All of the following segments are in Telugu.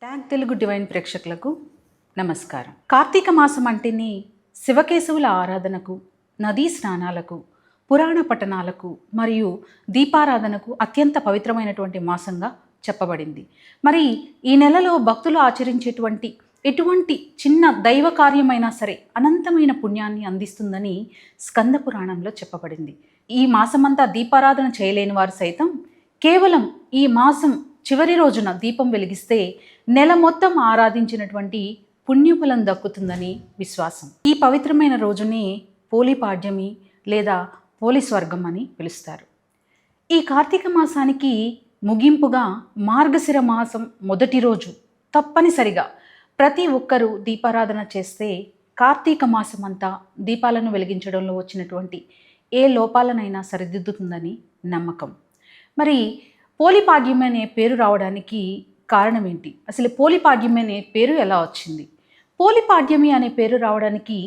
ట్యాగ్ తెలుగు డివైన్ ప్రేక్షకులకు నమస్కారం. కార్తీక మాసం అంటేనే శివకేశవుల ఆరాధనకు, నదీ స్నానాలకు, పురాణ పఠనాలకు మరియు దీపారాధనకు అత్యంత పవిత్రమైనటువంటి మాసంగా చెప్పబడింది. మరి ఈ నెలలో భక్తులు ఆచరించేటువంటి ఎటువంటి చిన్న దైవ కార్యమైనా సరే అనంతమైన పుణ్యాన్ని అందిస్తుందని స్కంద పురాణంలో చెప్పబడింది. ఈ మాసమంతా దీపారాధన చేయలేని వారు సైతం కేవలం ఈ మాసం చివరి రోజున దీపం వెలిగిస్తే నెల మొత్తం ఆరాధించినటువంటి పుణ్యఫలం దక్కుతుందని విశ్వాసం. ఈ పవిత్రమైన రోజుని పోలిపాడ్యమి లేదా పోలి స్వర్గం అని పిలుస్తారు. ఈ కార్తీక మాసానికి ముగింపుగా మార్గశిర మాసం మొదటి రోజు తప్పనిసరిగా ప్రతి ఒక్కరూ దీపారాధన చేస్తే కార్తీక మాసం అంతా దీపాలను వెలిగించడంలో వచ్చినటువంటి ఏ లోపాలనైనా సరిదిద్దుతుందని నమ్మకం. మరి పోలిపాడ్యం అనే పేరు రావడానికి కారణం ఏంటి? అసలు పోలిపాడ్యం అనే పేరు ఎలా వచ్చింది? పోలిపాడ్యమి అనే పేరు రావడానికి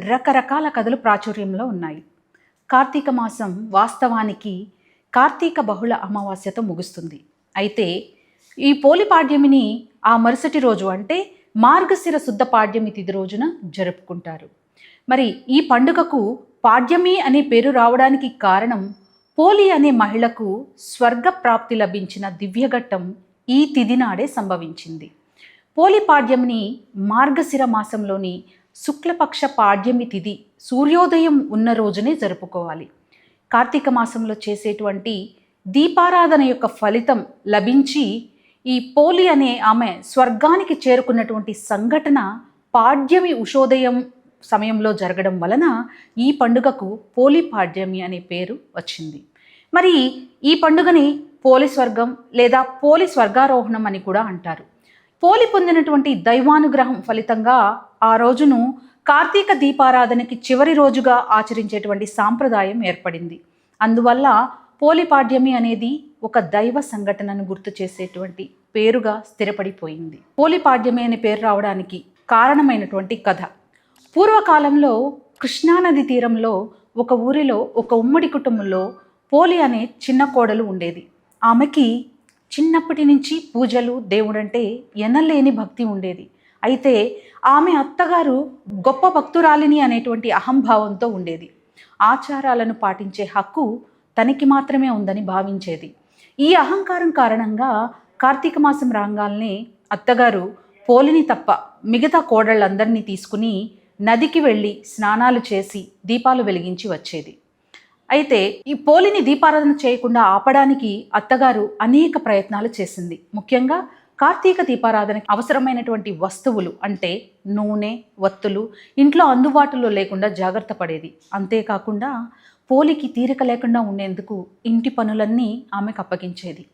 రకరకాల కథలు ప్రాచుర్యంలో ఉన్నాయి. కార్తీక మాసం వాస్తవానికి కార్తీక బహుళ అమావాస్యతో ముగుస్తుంది. అయితే ఈ పోలిపాడ్యమిని ఆ మరుసటి రోజు అంటే మార్గశిర శుద్ధ పాడ్యమి తిథి రోజున జరుపుకుంటారు. మరి ఈ పండుగకు పాడ్యమి అనే పేరు రావడానికి కారణం పోలి అనే మహిళకు స్వర్గ ప్రాప్తి లభించిన దివ్యఘట్టం ఈ తిథి నాడే సంభవించింది. పోలి పాడ్యమిని మార్గశిర మాసంలోని శుక్లపక్ష పాడ్యమి తిథి సూర్యోదయం ఉన్న రోజునే జరుపుకోవాలి. కార్తీక మాసంలో చేసేటువంటి దీపారాధన యొక్క ఫలితం లభించి ఈ పోలి అనే ఆమె స్వర్గానికి చేరుకున్నటువంటి సంఘటన పాడ్యమి ఉషోదయం సమయంలో జరగడం వలన ఈ పండుగకు పోలి పాడ్యమి అనే పేరు వచ్చింది. మరి ఈ పండుగని పోలి స్వర్గం లేదా పోలి స్వర్గారోహణం అని కూడా అంటారు. పోలి పొందినటువంటి దైవానుగ్రహం ఫలితంగా ఆ రోజును కార్తీక దీపారాధనకి చివరి రోజుగా ఆచరించేటువంటి సాంప్రదాయం ఏర్పడింది. అందువల్ల పోలిపాడ్యమి అనేది ఒక దైవ సంఘటనను గుర్తు చేసేటువంటి పేరుగా స్థిరపడిపోయింది. పోలిపాడ్యమి అనే పేరు రావడానికి కారణమైనటువంటి కథ. పూర్వకాలంలో కృష్ణానది తీరంలో ఒక ఊరిలో ఒక ఉమ్మడి కుటుంబంలో పోలి అనే చిన్న కోడలు ఉండేది. ఆమెకి చిన్నప్పటి నుంచి పూజలు, దేవుడంటే ఎనలేని భక్తి ఉండేది. అయితే ఆమె అత్తగారు గొప్ప భక్తురాలిని అనేటువంటి అహంభావంతో ఉండేది. ఆచారాలను పాటించే హక్కు తనకి మాత్రమే ఉందని భావించేది. ఈ అహంకారం కారణంగా కార్తీక మాసం రాగానే అత్తగారు పోలిని తప్ప మిగతా కోడళ్ళందరినీ తీసుకుని నదికి వెళ్ళి స్నానాలు చేసి దీపాలు వెలిగించి వచ్చేది. అయితే ఈ పోలిని దీపారాధన చేయకుండా ఆపడానికి అత్తగారు అనేక ప్రయత్నాలు చేసింది. ముఖ్యంగా కార్తీక దీపారాధనకి అవసరమైనటువంటి వస్తువులు అంటే నూనె, వత్తులు ఇంట్లో అందుబాటులో లేకుండా జాగ్రత్త పడేది. అంతేకాకుండా పోలికి తీరిక లేకుండా ఉండేందుకు ఇంటి పనులన్నీ ఆమెకు అప్పగించేది.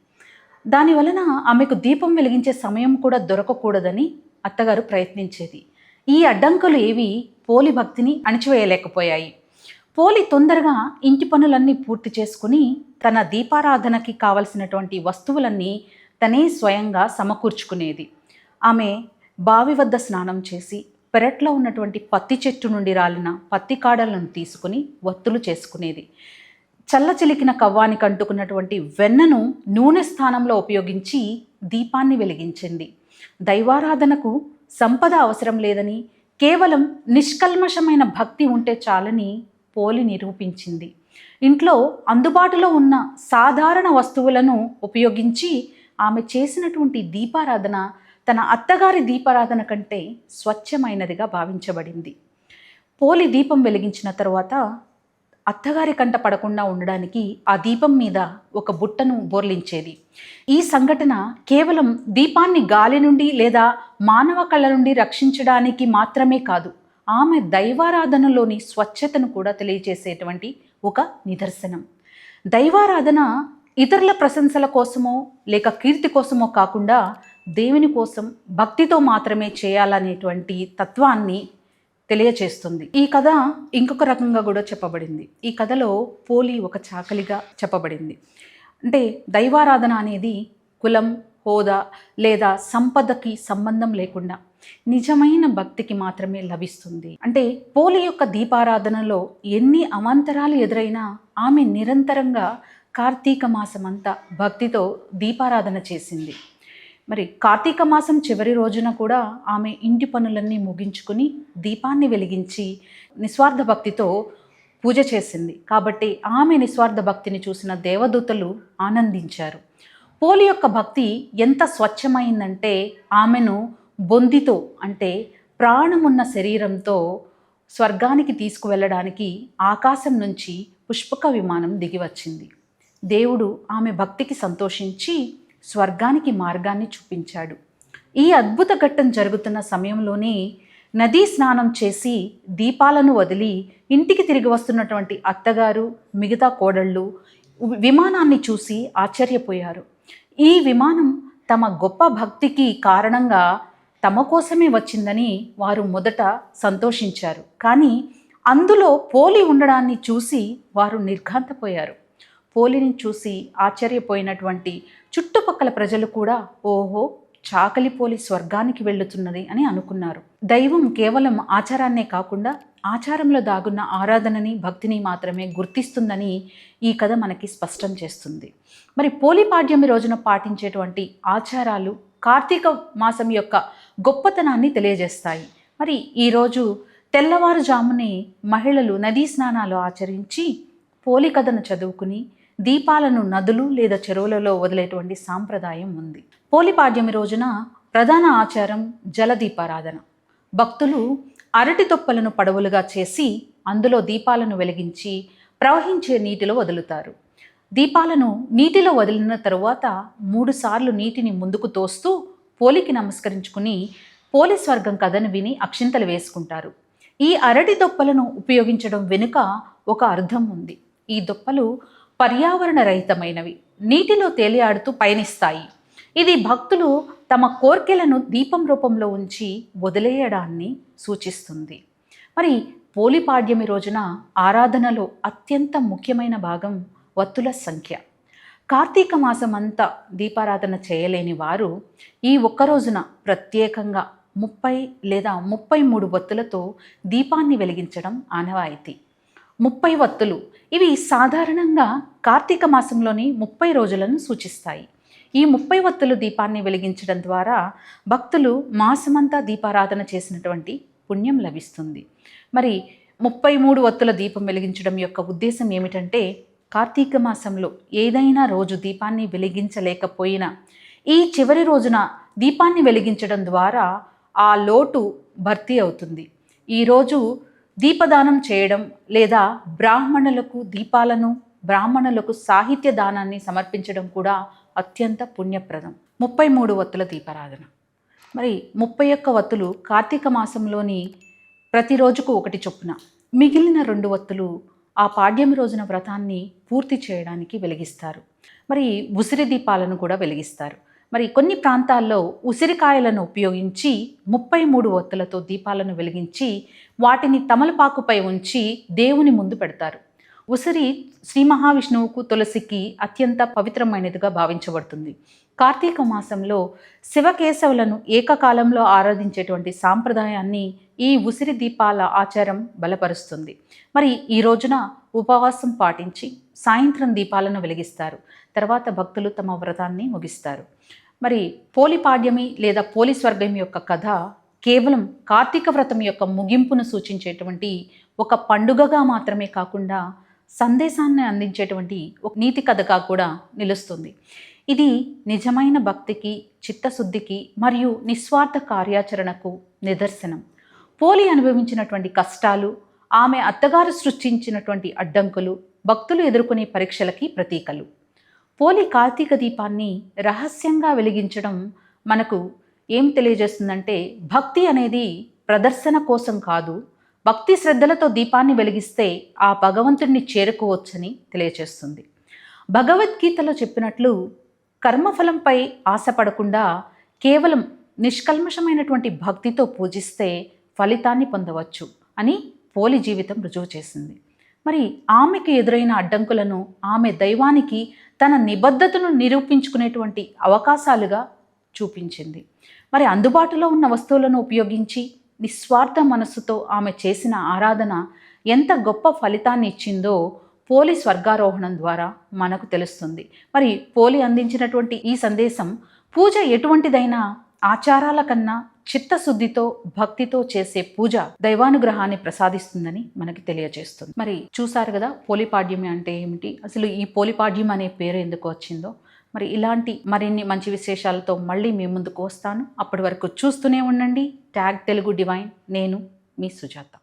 దానివలన ఆమెకు దీపం వెలిగించే సమయం కూడా దొరకకూడదని అత్తగారు ప్రయత్నించేది. ఈ అడ్డంకులు ఏవి పోలి భక్తిని అణిచివేయలేకపోయాయి. పోలి తొందరగా ఇంటి పనులన్నీ పూర్తి చేసుకుని తన దీపారాధనకి కావలసినటువంటి వస్తువులన్నీ తనే స్వయంగా సమకూర్చుకునేది. ఆమె బావి వద్ద స్నానం చేసి పెరట్లో ఉన్నటువంటి పత్తి చెట్టు నుండి రాలిన పత్తి కాడలను తీసుకుని వత్తులు చేసుకునేది. చల్లచిలికిన కవ్వానికి అంటుకున్నటువంటి వెన్నను నూనె స్థానంలో ఉపయోగించి దీపాన్ని వెలిగించింది. దైవారాధనకు సంపద అవసరం లేదని, కేవలం నిష్కల్మషమైన భక్తి ఉంటే చాలని పోలి నిరూపించింది. ఇంట్లో అందుబాటులో ఉన్న సాధారణ వస్తువులను ఉపయోగించి ఆమె చేసినటువంటి దీపారాధన తన అత్తగారి దీపారాధన కంటే స్వచ్ఛమైనదిగా భావించబడింది. పోలి దీపం వెలిగించిన తరువాత అత్తగారి కంట పడకుండా ఉండడానికి ఆ దీపం మీద ఒక బుట్టను బోర్లించేది. ఈ సంఘటన కేవలం దీపాన్ని గాలి నుండి లేదా మానవ కళ్ళ నుండి రక్షించడానికి మాత్రమే కాదు, ఆమె దైవారాధనలోని స్వచ్ఛతను కూడా తెలియజేసేటువంటి ఒక నిదర్శనం. దైవారాధన ఇతరుల ప్రశంసల కోసమో లేక కీర్తి కోసమో కాకుండా దేవుని కోసం భక్తితో మాత్రమే చేయాలనేటువంటి తత్వాన్ని తెలియచేస్తుంది. ఈ కథ ఇంకొక రకంగా కూడా చెప్పబడింది. ఈ కథలో పోలి ఒక చాకలిగా చెప్పబడింది. అంటే దైవారాధన అనేది కులం, హోదా లేదా సంపదకి సంబంధం లేకుండా నిజమైన భక్తికి మాత్రమే లభిస్తుంది. అంటే పోలి యొక్క దీపారాధనలో ఎన్ని అవాంతరాలు ఎదురైనా ఆమె నిరంతరంగా కార్తీక మాసమంతా భక్తితో దీపారాధన చేసింది. మరి కార్తీక మాసం చివరి రోజున కూడా ఆమె ఇంటి పనులన్నీ ముగించుకుని దీపాన్ని వెలిగించి నిస్వార్థ భక్తితో పూజ చేసింది. కాబట్టి ఆమె నిస్వార్థ భక్తిని చూసిన దేవదూతలు ఆనందించారు. పోలి యొక్క భక్తి ఎంత స్వచ్ఛమైందంటే ఆమెను బొందితో అంటే ప్రాణమున్న శరీరంతో స్వర్గానికి తీసుకువెళ్ళడానికి ఆకాశం నుంచి పుష్పక విమానం దిగి వచ్చింది. దేవుడు ఆమె భక్తికి సంతోషించి స్వర్గానికి మార్గాన్ని చూపించాడు. ఈ అద్భుత ఘట్టం జరుగుతున్న సమయంలోనే నదీ స్నానం చేసి దీపాలను వదిలి ఇంటికి తిరిగి వస్తున్నటువంటి అత్తగారు మిగతా కోడళ్ళు విమానాన్ని చూసి ఆశ్చర్యపోయారు. ఈ విమానం తమ గొప్ప భక్తికి కారణంగా తమ కోసమే వచ్చిందని వారు మొదట సంతోషించారు. కానీ అందులో పోలి ఉండడాన్ని చూసి వారు నిర్ఘాంతపోయారు. పోలిని చూసి ఆశ్చర్యపోయినటువంటి చుట్టుపక్కల ప్రజలు కూడా ఓహో, చాకలి పోలి స్వర్గానికి వెళ్ళుతున్నది అని అనుకున్నారు. దైవం కేవలం ఆచారాన్నే కాకుండా ఆచారంలో దాగున్న ఆరాధనని భక్తిని మాత్రమే గుర్తిస్తుందని ఈ కథ మనకి స్పష్టం చేస్తుంది. మరి పోలి పాడ్యమి రోజున పాటించేటువంటి ఆచారాలు కార్తీక మాసం యొక్క గొప్పతనాన్ని తెలియజేస్తాయి. మరి ఈరోజు తెల్లవారుజామునే మహిళలు నదీ స్నానాలు ఆచరించి పోలి కథను చదువుకుని దీపాలను నదులు లేదా చెరువులలో వదిలేటువంటి సాంప్రదాయం ఉంది. పోలి పాడ్యమి రోజున ప్రధాన ఆచారం జలదీపారాధన. భక్తులు అరటి తొప్పలను పడవలుగా చేసి అందులో దీపాలను వెలిగించి ప్రవహించే నీటిలో వదులుతారు. దీపాలను నీటిలో వదిలిన తరువాత 3 సార్లు నీటిని ముందుకు తోస్తూ పోలికి నమస్కరించుకుని పోలి స్వర్గం కథను విని అక్షింతలు వేసుకుంటారు. ఈ అరటి దొప్పలను ఉపయోగించడం వెనుక ఒక అర్థం ఉంది. ఈ దొప్పలు పర్యావరణ రహితమైనవి, నీటిలో తేలియాడుతూ పయనిస్తాయి. ఇది భక్తులు తమ కోర్కెలను దీపం రూపంలో ఉంచి వదిలేయడాన్ని సూచిస్తుంది. మరి పోలి పాడ్యమి రోజున ఆరాధనలో అత్యంత ముఖ్యమైన భాగం వత్తుల సంఖ్య. కార్తీక మాసం అంతా దీపారాధన చేయలేని వారు ఈ ఒక్క రోజున ప్రత్యేకంగా 30 లేదా 33 వత్తులతో దీపాన్ని వెలిగించడం ఆనవాయితీ. 30 వత్తులు ఇవి సాధారణంగా కార్తీక మాసంలోని 30 రోజులను సూచిస్తాయి. ఈ 30 వత్తులు దీపాన్ని వెలిగించడం ద్వారా భక్తులు మాసమంతా దీపారాధన చేసినటువంటి పుణ్యం లభిస్తుంది. మరి 33 వత్తుల దీపం వెలిగించడం యొక్క ఉద్దేశం ఏమిటంటే, కార్తీక మాసంలో ఏదైనా రోజు దీపాన్ని వెలిగించలేకపోయినా ఈ చివరి రోజున దీపాన్ని వెలిగించడం ద్వారా ఆ లోటు భర్తీ అవుతుంది. ఈరోజు దీపదానం చేయడం లేదా బ్రాహ్మణులకు దీపాలను, బ్రాహ్మణులకు సాహిత్య దానాన్ని సమర్పించడం కూడా అత్యంత పుణ్యప్రదం. 33 వత్తుల దీపారాధన. మరి 31 వత్తులు కార్తీక మాసంలోని ప్రతిరోజుకు 1 చొప్పున, మిగిలిన 2 వత్తులు ఆ పాడ్యమి రోజున వ్రతాన్ని పూర్తి చేయడానికి వెలిగిస్తారు. మరి ఉసిరి దీపాలను కూడా వెలిగిస్తారు. మరి కొన్ని ప్రాంతాల్లో ఉసిరికాయలను ఉపయోగించి 33 వత్తులతో దీపాలను వెలిగించి వాటిని తమలపాకుపై ఉంచి దేవుని ముందు పెడతారు. ఉసిరి శ్రీ మహావిష్ణువుకు, తులసికి అత్యంత పవిత్రమైనదిగా భావించబడుతుంది. కార్తీక మాసంలో శివకేశవులను ఏకకాలంలో ఆరాధించేటువంటి సాంప్రదాయాన్ని ఈ ఉసిరి దీపాల ఆచారం బలపరుస్తుంది. మరి ఈ రోజున ఉపవాసం పాటించి సాయంత్రం దీపాలను వెలిగిస్తారు. తర్వాత భక్తులు తమ వ్రతాన్ని ముగిస్తారు. మరి పోలి పాడ్యమి లేదా పోలి స్వర్గం యొక్క కథ కేవలం కార్తీక వ్రతం యొక్క ముగింపును సూచించేటువంటి ఒక పండుగగా మాత్రమే కాకుండా సందేశాన్ని అందించేటువంటి ఒక నీతి కథగా కూడా నిలుస్తుంది. ఇది నిజమైన భక్తికి, చిత్తశుద్ధికి మరియు నిస్వార్థ కార్యాచరణకు నిదర్శనం. పోలి అనుభవించినటువంటి కష్టాలు, ఆమె అత్తగారు సృష్టించినటువంటి అడ్డంకులు, భక్తులు ఎదుర్కొనే పరీక్షలకి ప్రతీకలు. పోలి కార్తీక దీపాన్ని రహస్యంగా వెలిగించడం మనకు ఏం తెలియజేస్తుందంటే, భక్తి అనేది ప్రదర్శన కోసం కాదు, భక్తి శ్రద్ధలతో దీపాన్ని వెలిగిస్తే ఆ భగవంతుడిని చేరుకోవచ్చని తెలియజేస్తుంది. భగవద్గీతలో చెప్పినట్లు కర్మఫలంపై ఆశపడకుండా కేవలం నిష్కల్మషమైనటువంటి భక్తితో పూజిస్తే ఫలితాన్ని పొందవచ్చు అని పోలి జీవితం రుజువు చేసింది. మరి ఆమెకు ఎదురైన అడ్డంకులను ఆమె దైవానికి తన నిబద్ధతను నిరూపించుకునేటువంటి అవకాశాలుగా చూపించింది. మరి అందుబాటులో ఉన్న వస్తువులను ఉపయోగించి నిస్వార్థ మనస్సుతో ఆమె చేసిన ఆరాధన ఎంత గొప్ప ఫలితాన్ని ఇచ్చిందో పోలి స్వర్గారోహణం ద్వారా మనకు తెలుస్తుంది. మరి పోలి అందించినటువంటి ఈ సందేశం పూజ ఎటువంటిదైనా ఆచారాల కన్నా చిత్తశుద్ధితో భక్తితో చేసే పూజ దైవానుగ్రహాన్ని ప్రసాదిస్తుందని మనకి తెలియజేస్తుంది. మరి చూసారు కదా పోలిపాడ్యమి అంటే ఏమిటి, అసలు ఈ పోలిపాడ్యం అనే పేరు ఎందుకు వచ్చిందో. మరి ఇలాంటి మరిన్ని మంచి విశేషాలతో మళ్ళీ మీ ముందుకు వస్తాను. అప్పటి వరకు చూస్తూనే ఉండండి ట్యాగ్ తెలుగు డివైన్. నేను మీ సుజాత.